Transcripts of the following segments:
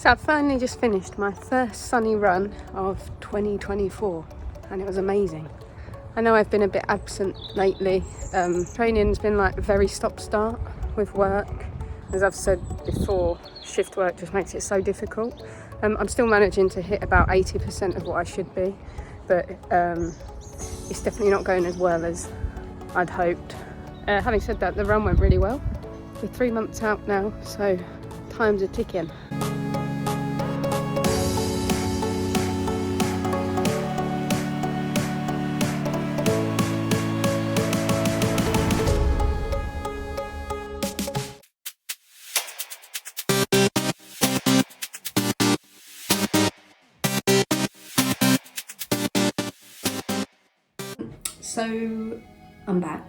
So I've finally just finished my first sunny run of 2024 and it was amazing. I know I've been a bit absent lately. Training's been like very stop-start with work. As I've said before, shift work just makes it so difficult. I'm still managing to hit about 80% of what I should be, but it's definitely not going as well as I'd hoped. Having said that, the run went really well. We're 3 months out now, so times are ticking. So I'm back.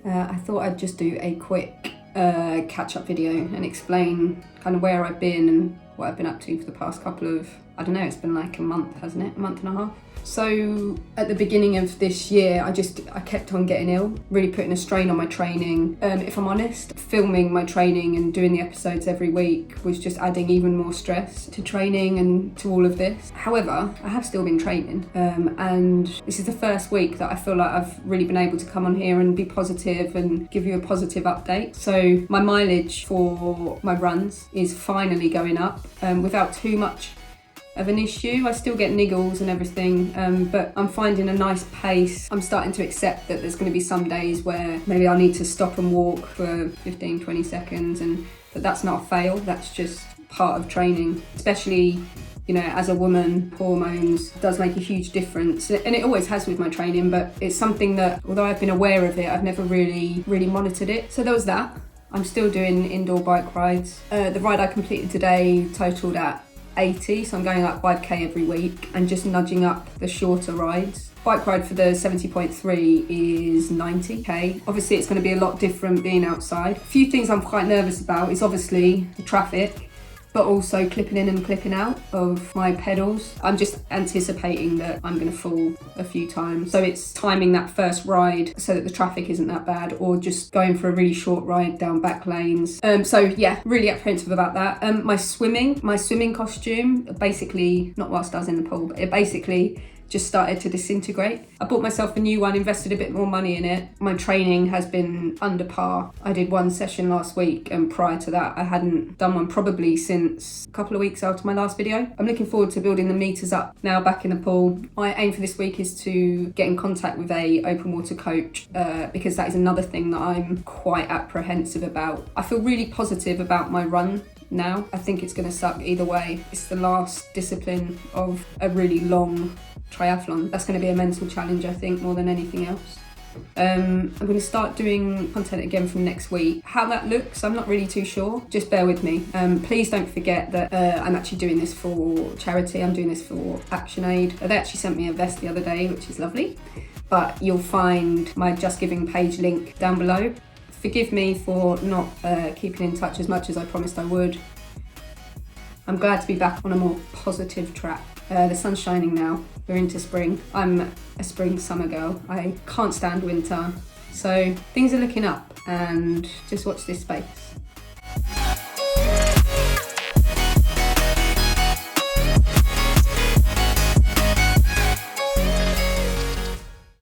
I thought I'd just do a quick catch-up video and explain kind of where I've been and what I've been up to for the past couple of, I don't know, it's been like a month, hasn't it? A month and a half. So at the beginning of this year, I kept on getting ill, really putting a strain on my training. If I'm honest, filming my training and doing the episodes every week was just adding even more stress to training and to all of this. However, I have still been training, and this is the first week that I feel like I've really been able to come on here and be positive and give you a positive update. So my mileage for my runs is finally going up without too much of an issue. I still get niggles and everything, but I'm finding a nice pace. I'm starting to accept that there's going to be some days where maybe I'll need to stop and walk for 15-20 seconds, but that's not a fail, that's just part of training. Especially, you know, as a woman, hormones does make a huge difference, and it always has with my training, but it's something that, although I've been aware of it, I've never really monitored it. So there was that. I'm still doing indoor bike rides. The ride I completed today totaled at 80, so I'm going like 5k every week and just nudging up the shorter rides. Bike ride for the 70.3 is 90k. Obviously it's going to be a lot different being outside. A few things I'm quite nervous about is obviously the traffic, but also clipping in and clipping out of my pedals. I'm just anticipating that I'm going to fall a few times. So it's timing that first ride so that the traffic isn't that bad, or just going for a really short ride down back lanes. So yeah, really apprehensive about that. My swimming costume, basically, not whilst I was in the pool, but it basically just started to disintegrate. I bought myself a new one, invested a bit more money in it. My training has been under par. I did one session last week, and prior to that I hadn't done one probably since a couple of weeks after my last video. I'm looking forward to building the meters up now back in the pool. My aim for this week is to get in contact with a open water coach, because that is another thing that I'm quite apprehensive about. I feel really positive about my run now. I think it's going to suck either way. It's the last discipline of a really long triathlon. That's going to be a mental challenge, I think, more than anything else. I'm going to start doing content again from next week. How that looks, I'm not really too sure. Just bear with me. Please don't forget that I'm actually doing this for charity. I'm doing this for ActionAid. They actually sent me a vest the other day, which is lovely. But you'll find my Just Giving page link down below. Forgive me for not keeping in touch as much as I promised I would. I'm glad to be back on a more positive track. The sun's shining now. We're into spring. I'm a spring-summer girl. I can't stand winter. So things are looking up, and just watch this space.